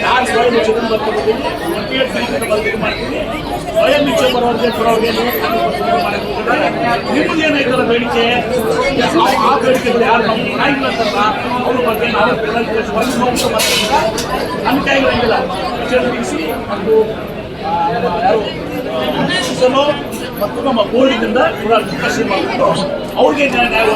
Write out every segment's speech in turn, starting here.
ಯಾರು ಸ್ವಯಂ ಇಚ್ಛೆಯಿಂದ ಬರ್ಕೋಬೋದು, ಮಾಡ್ತೀವಿ. ಸ್ವಯಂ ಇಚ್ಛೆ ಬರೋರಿಗೆ ಕೊಡೋರಿಗೆ ನಿಮ್ಮದು ಏನಾಯ್ತಲ್ಲ ಬೇಡಿಕೆ, ಆ ಬೇಡಿಕೆಗಳು ಯಾರು ನಮ್ಗೆ ಆಗಿಲ್ಲ ಅಂತಲ್ಲ ಅವ್ರ ಬಗ್ಗೆ ನಾವು ನಮ್ಮ ಕೈಗಿಲ್ಲ ತಿಳಿಸಿ ಒಂದು ಯಾರು ಮತ್ತು ನಮ್ಮ ಬೋರ್ಡಿನಿಂದ ಕೂಡ ಡಿಸ್ಕಷನ್ ಮಾಡಿಕೊಂಡು ಅವ್ರಿಗೆ ನ್ಯಾಯ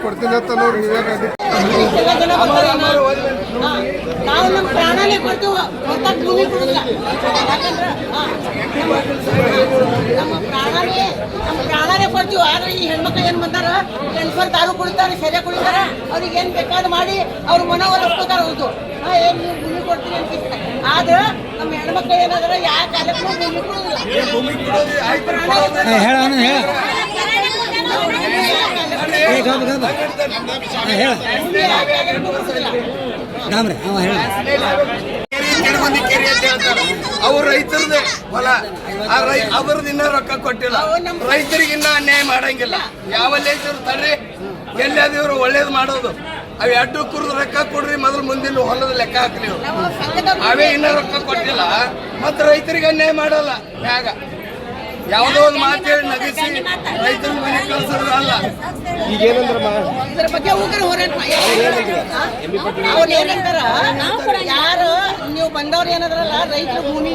ಕೊಡ್ತೀನಿ ಅಂತ ನೋಡಿ. ನಾವು ನಮ್ಮ ಪ್ರಾಣನೇ ಕೊಡ್ತೀವಿ, ಹೊರತಾಗಿ ಭೂಮಿ ಕೊಡೋದಿಲ್ಲ. ಯಾಕಂದ್ರೆ ನಮ್ಮ ಪ್ರಾಣನೇ ಕೊಡ್ತೀವಿ. ಆದ್ರೆ ಈ ಹೆಣ್ಮಕ್ಳು ಏನು ಬಂದಾರ, ಗಂಡಸರು ದಾರು ಕುಡಿತಾರೆ, ಸೆರೆ ಕುಡಿತಾರೆ, ಅವ್ರಿಗೆ ಏನು ಬೇಕಾದ ಮಾಡಿ ಅವ್ರ ಮನವೊಲಿಸ್ಕೋತಾರೆ. ಹೌದು, ಏನು ನೀವು ಭೂಮಿ ಕೊಡ್ತೀನಿ ಅನ್ಕಿಸ್ತಾರೆ. ಆದ್ರೆ ನಮ್ಮ ಹೆಣ್ಮಕ್ಳು ಏನಾದ್ರೆ ಯಾವ ಕಾಲಕ್ಕೂ ಭೂಮಿ ಕೊಡೋದಿಲ್ಲ. ಅವ್ರ ರೈತರದೇ ಹೊಲ, ಅವ್ರದ್ದು ಇನ್ನೂ ರೊಕ್ಕ ಕೊಟ್ಟಿಲ್ಲ. ರೈತರಿಗೆ ಇನ್ನೂ ಅನ್ಯಾಯ ಮಾಡಂಗಿಲ್ಲ. ಯಾವ ರೈತರು ತರ್ರಿ, ಎಲ್ಲಾದ್ರು ಒಳ್ಳೇದು ಮಾಡೋದು. ಅವು ಅಡ್ಡು ಕುರಿದು ರೊಕ್ಕ ಕೊಡ್ರಿ, ಮೊದಲು ಮುಂದಿನ ಹೊಲದ ಲೆಕ್ಕ ಹಾಕ್ರಿ. ಅವೇ ಇನ್ನೂ ರೊಕ್ಕ ಕೊಟ್ಟಿಲ್ಲ, ಮತ್ತೆ ರೈತರಿಗೆ ಅನ್ಯಾಯ ಮಾಡಲ್ಲ. ಮ್ಯಾಗ ಯಾವುದೋ ಒಂದು ಮಾತು ಹೇಳಿ ನಗಿಸಿ ರೈತರ ಮನೆ ಕಳ್ಸೋದು ಅಲ್ಲ. ಇದ್ರ ಬಗ್ಗೆ ಹೋಗ್ರಿ ಹೋರಾಟ ಅವ್ರು ಏನಂತಾರ, ಯಾರು ನೀವು ಬಂದವ್ರು ಏನಾದ್ರಲ್ಲ, ರೈತರ ಭೂಮಿ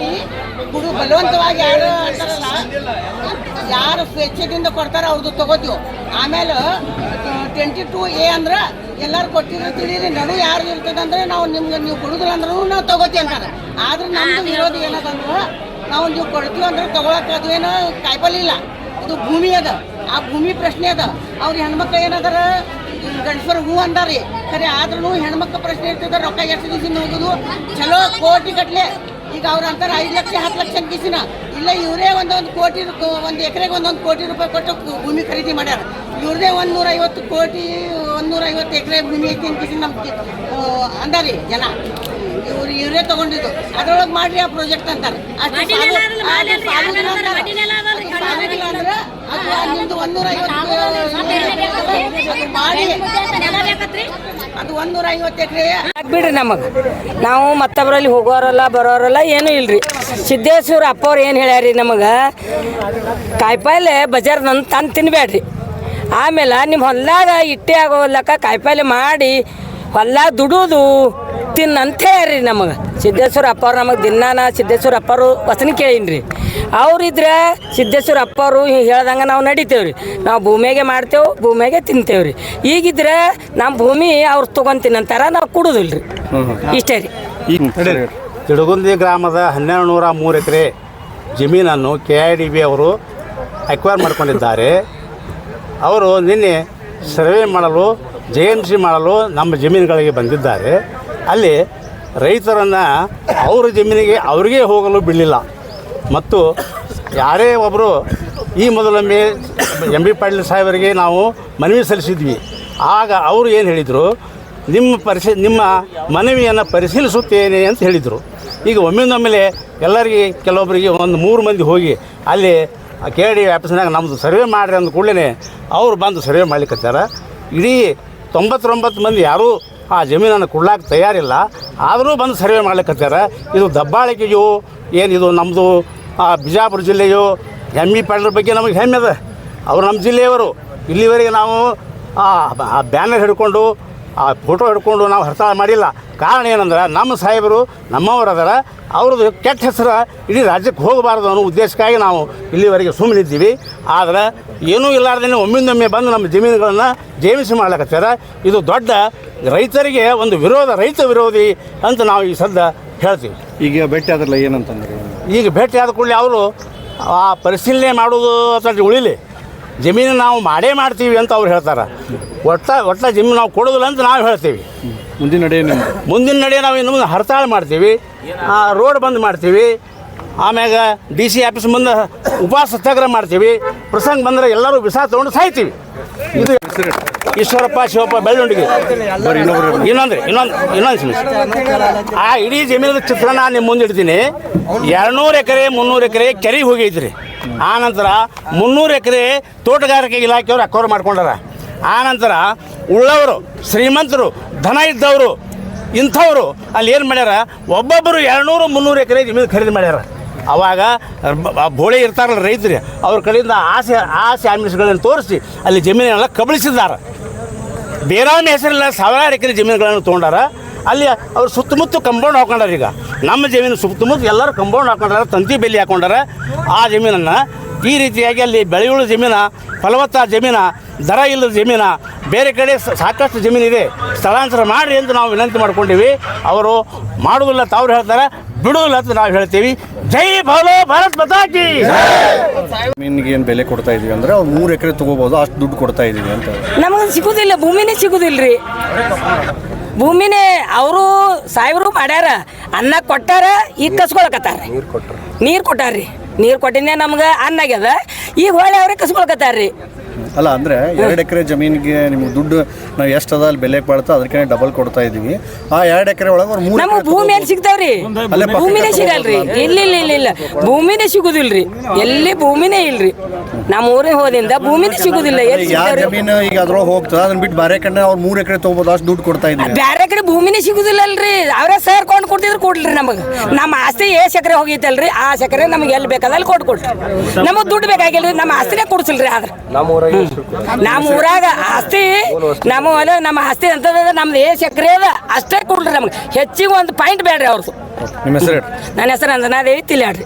ಗುಡು ಬಲವಂತವಾಗಿ ಯಾರು ಅಂತಾರಲ್ಲ, ಯಾರು ಸ್ವೇಚ್ಛೆದಿಂದ ಕೊಡ್ತಾರ ಅವ್ರದ್ದು ತಗೋತೀವಿ. ಆಮೇಲೆ 22A ಅಂದ್ರೆ ಎಲ್ಲರೂ ಕೊಟ್ಟಿರೋ ತಿಳಿರಿ, ನಡು ಯಾರು ಇರ್ತದಂದ್ರೆ ನಾವು ನಿಮ್ಗೆ ನೀವು ಕೊಡುದಿಲ್ಲ ಅಂದ್ರೂ ನಾವು ತಗೋತೀವಿ ಅಂತಾರೆ. ಆದ್ರೆ ನಮ್ದು ವಿರೋಧ ಏನದಂದ್ರೆ, ನಾವು ನೀವು ಕೊಡ್ತೀವಿ ಅಂದ್ರೆ ತಗೊಳಕ್ಕೆ ಅದು ಏನೋ ಕಾಯ್ಪಲ್ ಇಲ್ಲ, ಇದು ಭೂಮಿ ಅದ. ಆ ಭೂಮಿ ಪ್ರಶ್ನೆ ಅದ. ಅವ್ರ ಹೆಣ್ಮಕ್ಳು ಏನಾದಾರ ಗಂಡಸರು ಹೂ ಅಂದಾರಿ ಸರಿ, ಆದ್ರೂ ಹೆಣ್ಮಕ್ಳ ಪ್ರಶ್ನೆ ಇರ್ತದ. ರೊಕ್ಕ ಎಷ್ಟು ದಿವಸ ಹೋಗುದು ಚಲೋ ಕೋಟಿ ಗಟ್ಲೆ. ಈಗ ಅವ್ರು ಅಂತಾರೆ 5 ಲಕ್ಷ 10 ಲಕ್ಷ ಅನ್ಕಿಸಿನ ಇಲ್ಲ, ಇವರೇ ಒಂದೊಂದು ಕೋಟಿ, ಒಂದು ಎಕರೆಗೆ 1 ಕೋಟಿ ರೂಪಾಯಿ ಕೊಟ್ಟು ಭೂಮಿ ಖರೀದಿ ಮಾಡ್ಯಾರ. ಇವ್ರದೇ 150 ಕೋಟಿ 150 ಎಕರೆ ಭೂಮಿ ಐತಿ ಅನ್ಕಿಸಿ ನಮ್ಗೆ ಅಂದಾರಿ ಜನ. ಇವರೇ ತಗೊಂಡಿದ್ದು. ಅದ್ರೊಳಗೆ ಮಾಡ್ರಿ ಆ ಪ್ರಾಜೆಕ್ಟ್ ಅಂತಾರೆ. ಅಷ್ಟು ಅಂದ್ರೆ ನಿಮ್ದು 150 ಮಾಡಿ ಅದು 150 ಎಕರೆ ಬಿಡ್ರಿ. ನಮಗೆ ನಾವು ಮತ್ತೊಬ್ಬರಲ್ಲಿ ಹೋಗೋರಲ್ಲ ಬರೋರಲ್ಲ ಏನೂ ಇಲ್ರಿ. ಸಿದ್ದೇಶ್ವರ ಅಪ್ಪವ್ರು ಏನು ಹೇಳ್ಯಾರಿ, ನಮಗೆ ಕಾಯಿಪಲ್ಲೆ ಬಜಾರ್ದಂದು ತಂದು ತಿನ್ಬೇಡ್ರಿ. ಆಮೇಲೆ ನಿಮ್ಮ ಹೊಲ್ದಾಗ ಇಟ್ಟೆ ಆಗೋಲ್ಲಕ್ಕ ಕಾಯಿಪಲ್ಲೆ ಮಾಡಿ ಹೊಲ್ದಾಗ ದುಡುದು ತಿನ್ನಂತ ಹೇಳ್ರಿ ನಮಗೆ ಸಿದ್ದೇಶ್ವರ ಅಪ್ಪವ್ರು. ನಮಗೆ ದಿನಾನ ಸಿದ್ದೇಶ್ವರ ಅಪ್ಪರು ವಚನ ಕೇಳೀನಿ. ಅವ್ರಿದ್ರೆ ಸಿದ್ದೇಶ್ವರ ಅಪ್ಪವರು ಹೇಳ್ದಂಗೆ ನಾವು ನಡಿತೇವೆ ರೀ. ನಾವು ಭೂಮಿಯಾಗೆ ಮಾಡ್ತೇವೆ, ಭೂಮಿಯಾಗೆ ತಿಂತೇವೆ ರೀ. ಈಗಿದ್ರೆ ನಮ್ಮ ಭೂಮಿ ಅವ್ರು ತೊಗೊಂತಿನ್ನಂತಾರ, ನಾವು ಕೊಡೋದಿಲ್ಲ ರೀ. ಇಷ್ಟೇ ರೀ. ತಿಡಗುಂದಿ ಗ್ರಾಮದ 1203 ಎಕರೆ ಜಮೀನನ್ನು KIDB ಅವರು ಅಕ್ವೈರ್ ಮಾಡಿಕೊಂಡಿದ್ದಾರೆ. ಅವರು ನಿನ್ನೆ ಸರ್ವೆ ಮಾಡಲು JMC ಮಾಡಲು ನಮ್ಮ ಜಮೀನುಗಳಿಗೆ ಬಂದಿದ್ದಾರೆ. ಅಲ್ಲಿ ರೈತರನ್ನು ಅವ್ರ ಜಮೀನಿಗೆ ಅವರಿಗೆ ಹೋಗಲು ಬಿಡಲಿಲ್ಲ. ಮತ್ತು ಯಾರೇ ಒಬ್ಬರು ಈ ಮೊದಲೊಮ್ಮೆ MB ಪಾಟೀಲ್ ಸಾಹೇಬರಿಗೆ ನಾವು ಮನವಿ ಸಲ್ಲಿಸಿದ್ವಿ. ಆಗ ಅವರು ಏನು ಹೇಳಿದರು, ನಿಮ್ಮ ಮನವಿಯನ್ನು ಪರಿಶೀಲಿಸುತ್ತೇನೆ ಅಂತ ಹೇಳಿದರು. ಈಗ ಒಮ್ಮಿಂದೊಮ್ಮೆಲೆ ಎಲ್ಲರಿಗೆ ಕೆಲವೊಬ್ಬರಿಗೆ ಒಂದು 3 ಮಂದಿ ಹೋಗಿ ಅಲ್ಲಿ KIDB ಆಫೀಸ್ನಾಗ ನಮ್ಮದು ಸರ್ವೆ ಮಾಡಿರಿ ಅಂದ ಕೂಡಲೇ ಅವ್ರು ಬಂದು ಸರ್ವೆ ಮಾಡ್ಲಿಕ್ಕತ್ತಾರ. ಇಡೀ 99 ಮಂದಿ ಯಾರೂ ಆ ಜಮೀನನ್ನು ಕೊಡ್ಲಾಕ ತಯಾರಿಲ್ಲ, ಆದರೂ ಬಂದು ಸರ್ವೆ ಮಾಡ್ಲಿಕ್ಕತ್ತಾರ. ಇದು ದಬ್ಬಾಳಿಕೆಯೋ ಏನಿದು ನಮ್ಮದು ಬಿಜಾಪುರ ಜಿಲ್ಲೆಯೋ MB ಪಾಟೀಲ್ ಬಗ್ಗೆ ನಮಗೆ ಹೆಮ್ಮೆ ಅದ. ಅವರು ನಮ್ಮ ಜಿಲ್ಲೆಯವರು ಇಲ್ಲಿವರೆಗೆ ನಾವು ಆ ಬ್ಯಾನರ್ ಹಿಡ್ಕೊಂಡು ಆ ಫೋಟೋ ಹಿಡ್ಕೊಂಡು ನಾವು ಹರ್ತಾಳ ಮಾಡಿಲ್ಲ. ಕಾರಣ ಏನಂದ್ರೆ ನಮ್ಮ ಸಾಹೇಬರು ನಮ್ಮವರು ಅದರ ಅವ್ರದ್ದು ಕೆಟ್ಟ ಹೆಸರು ಇಡೀ ರಾಜ್ಯಕ್ಕೆ ಹೋಗಬಾರ್ದು ಅನ್ನೋ ಉದ್ದೇಶಕ್ಕಾಗಿ ನಾವು ಇಲ್ಲಿವರೆಗೆ ಸುಮ್ಮನಿದ್ದೀವಿ. ಆದರೆ ಏನೂ ಇಲ್ಲಾರ್ದೇ ಒಮ್ಮಿಂದೊಮ್ಮೆ ಬಂದು ನಮ್ಮ ಜಮೀನುಗಳನ್ನು ಜೇಮಿಸಿ ಮಾಡ್ಲಕತ್ತಾರ. ಇದು ದೊಡ್ಡ ರೈತರಿಗೆ ಒಂದು ವಿರೋಧ, ರೈತ ವಿರೋಧಿ ಅಂತ ನಾವು ಈ ಸದ್ದ ಹೇಳ್ತೀವಿ. ಈಗ ಭೇಟಿ ಆದ್ರಲ್ಲ ಏನಂತಂದ್ರೆ ಈಗ ಭೇಟಿ ಆದ ಕೂಡಲೇ ಅವರು ಆ ಪರಿಶೀಲನೆ ಮಾಡೋದು ಅಥವಾ ಉಳಿಲಿ ಜಮೀನು ನಾವು ಮಾಡೇ ಮಾಡ್ತೀವಿ ಅಂತ ಅವ್ರು ಹೇಳ್ತಾರೆ. ಒಟ್ಟ ಜಮೀನು ನಾವು ಕೊಡೋದಿಲ್ಲ ಅಂತ ನಾವು ಹೇಳ್ತೀವಿ. ಮುಂದಿನ ನಡೆ ನಾವು ಇನ್ನು ಹರ್ತಾಳ ಮಾಡ್ತೀವಿ, ರೋಡ್ ಬಂದ್ ಮಾಡ್ತೀವಿ, ಆಮ್ಯಾಗ DC ಆಫೀಸ್ ಮುಂದೆ ಉಪವಾಸ ಸತ್ಯಾಗ್ರಹ ಮಾಡ್ತೀವಿ. ಪ್ರಸಂಗ ಬಂದರೆ ಎಲ್ಲರೂ ವಿಷ ತೊಗೊಂಡು ಸಾಯ್ತೀವಿ. ಇದು ಈಶ್ವರಪ್ಪ ಶಿವಪ್ಪ ಬೆಳ್ಳುಂಡಿಗೆ ಇನ್ನೊಂದು ಆ ಇಡೀ ಜಮೀನದ ಚಿತ್ರಣ ನಿಮ್ಮ ಮುಂದೆ ಇಡ್ತೀನಿ. 200 ಎಕರೆ 300 ಎಕರೆ ಕೆರೆಗೆ ಹೋಗೈತ್ರಿ. ಆನಂತರ 300 ಎಕರೆ ತೋಟಗಾರಿಕೆ ಇಲಾಖೆಯವರು ಅಕ್ವೈರ್ ಮಾಡ್ಕೊಂಡಾರ. ಆನಂತರ ಉಳ್ಳವರು ಶ್ರೀಮಂತರು ಧನ ಇದ್ದವರು ಇಂಥವರು ಅಲ್ಲಿ ಏನು ಮಾಡ್ಯಾರ, ಒಬ್ಬೊಬ್ಬರು 200-300 ಎಕರೆ ಜಮೀನು ಖರೀದಿ ಮಾಡ್ಯಾರ. ಅವಾಗ ಬೋಳೆ ಇರ್ತಾರಲ್ಲ ರೈತರು, ಅವ್ರ ಕಡೆಯಿಂದ ಆಸೆ ಆಮಿಷಗಳನ್ನು ತೋರಿಸಿ ಅಲ್ಲಿ ಜಮೀನೆಲ್ಲ ಕಬಳಿಸಿದ್ದಾರೆ. ಬೇರಾಮಿ ಹೆಸರಿಲ್ಲ ಸಾವಿರಾರು ಎಕರೆ ಜಮೀನುಗಳನ್ನು ತೊಗೊಂಡಾರ. ಅಲ್ಲಿ ಅವ್ರು ಸುತ್ತಮುತ್ತ ಕಂಪೌಂಡ್ ಹಾಕೊಂಡಾರ. ಈಗ ನಮ್ಮ ಜಮೀನು ಸುತ್ತಮುತ್ತ ಎಲ್ಲರೂ ಕಂಪೌಂಡ್ ಹಾಕೊಂಡಾರ, ತಂತಿ ಬೆಲೆ ಹಾಕೊಂಡಾರ. ಆ ಜಮೀನನ್ನು ಈ ರೀತಿಯಾಗಿ ಅಲ್ಲಿ ಬೆಳೆಯುವ ಜಮೀನು, ಫಲವತ್ತಾದ ಜಮೀನು, ದರ ಇಲ್ಲದ ಜಮೀನು, ಬೇರೆ ಕಡೆ ಸಾಕಷ್ಟು ಜಮೀನಿದೆ, ಸ್ಥಳಾಂತರ ಮಾಡಿರಿ ಅಂತ ನಾವು ವಿನಂತಿ ಮಾಡ್ಕೊಂಡಿವಿ. ಅವರು ಮಾಡೋದಿಲ್ಲ ಅಂತ ಅವ್ರು ಹೇಳ್ತಾರೆ, ಬಿಡೋದಿಲ್ಲ ಅಂತ ನಾವು ಹೇಳ್ತೀವಿ. ಜೈ ಭೋಲೋ ಭಾರತ್ ಮಾತಾ ಕಿ. ಜಮೀನಿಗೆ ಏನು ಬೆಲೆ ಕೊಡ್ತಾ ಇದೀವಿ ಅಂದ್ರೆ ಅವ್ರು 3 ಎಕರೆ ತೊಗೋಬೋದು, ಅಷ್ಟು ದುಡ್ಡು ಕೊಡ್ತಾ ಇದೀವಿ ಅಂತ. ನಮಗೆ ಸಿಗೋದಿಲ್ಲ, ಭೂಮಿನೇ ಸಿಗೋದಿಲ್ಲ ರೀ. ಭೂಮಿನೇ ಅವರು ಸಾಹೇಬರು ಮಾಡ್ಯಾರ, ಅನ್ನ ಕೊಟ್ಟಾರ, ಈಗ ಕಸ್ಕೊಳಕತ್ತಾರ. ನೀರು ಕೊಟ್ಟಾರ್ರಿ, ನೀರು ಕೊಟ್ಟಿದ್ದೇ ನಮ್ಗೆ ಅನ್ನ ಆಗ್ಯದ. ಈಗ ಹೊಳೆ ಅವ್ರೆ ಕಸ್ಕೊಳಕತ್ತಾರ್ರಿ. ಅಲ್ಲ ಅಂದರೆ 2 ಎಕರೆ ಜಮೀನಿಗೆ ನಿಮ್ಗೆ ದುಡ್ಡು ನಾವು ಎಷ್ಟು ಅದ ಅಲ್ಲಿ ಬೆಲೆ ಬಾಳ್ತಾ ಅದಕ್ಕೆ ಡಬಲ್ ಕೊಡ್ತಾ ಇದೀವಿ. ಆ 2 ಎಕರೆ ಒಳಗೆ ಅವ್ರು 3 ನಮಗೆ ಭೂಮಿ ಎಲ್ಲಿ ಸಿಗ್ತಾವ್ರಿ? ಭೂಮಿನೇ ಸಿಗಲ್ರಿ. ಇಲ್ಲ ಭೂಮಿನೇ ಸಿಗುದಿಲ್ರಿ. ಎಲ್ಲಿ ಭೂಮಿನೇ ಇಲ್ರಿ. ನಮ್ಮ ಊರಿಗೆ ಹೋದಿಂದ ಭೂಮಿನೇ ಸಿಗುದಿಲ್ಲ. ಎಲ್ಲಿ ಯಾವ ಜಮೀನು ಈಗ ಅದ್ರೊಳಗೆ ಹೋಗ್ತದೆ ಅದನ್ನ ಬಿಟ್ಟು ಬೇರೆ ಕಡೆ ಅವ್ರು 3 ಎಕರೆ ತೊಗೋಬೋದು, ಅಷ್ಟು ದುಡ್ಡು ಕೊಡ್ತಾ ಇದೀವಿ. ಬೇರೆ ಕಡೆ ಭೂಮಿನೇ ಸಿಗುದಿಲ್ಲ ಅಲ್ರಿ. ಅವರೇ ಸೇರ್ಕೊಂಡು ಕೊಡ್ತಿದ್ರು ಕೊಡ್ಲಿ ನಮಗೆ. ನಮ್ಮ ಆಸ್ತಿ ಎಷ್ಟು ಎಕರೆ ಹೋಗೈತಲ್ರಿ, ಆ ಎಕರೆ ನಮ್ಗೆ ಎಲ್ಲಿ ಬೇಕಾದ ಅಲ್ಲಿ ಕೊಡ್ರಿ. ನಮಗೆ ದುಡ್ಡು ಬೇಕಾಗಿಲ್ರಿ, ನಮ್ಮ ಆಸ್ತಿನೇ ಕೊಡ್ಸಿಲ್ರಿ. ಆದ್ರೆ ನಮ್ಮ ಊರಾಗ ಆಸ್ತಿ ನಮ್ಮ ಆಸ್ತಿ ಅಂತದ ನಮ್ದು ಎಷ್ಟು ಎಕರೆ ಅದ ಅಷ್ಟೇ ಕೊಡ್ರಿ. ನಮ್ಗೆ ಹೆಚ್ಚಿಗೆ ಒಂದು ಪಾಯಿಂಟ್ ಬೇಡ್ರಿ ಅವ್ರದ್ದು. ನಿಮ್ಮ ಹೆಸರು? ನನ್ನ ಹೆಸರು ಅಂಜನಾದೇವಿ ತಿಲ್ಯಾಡ್ರಿ.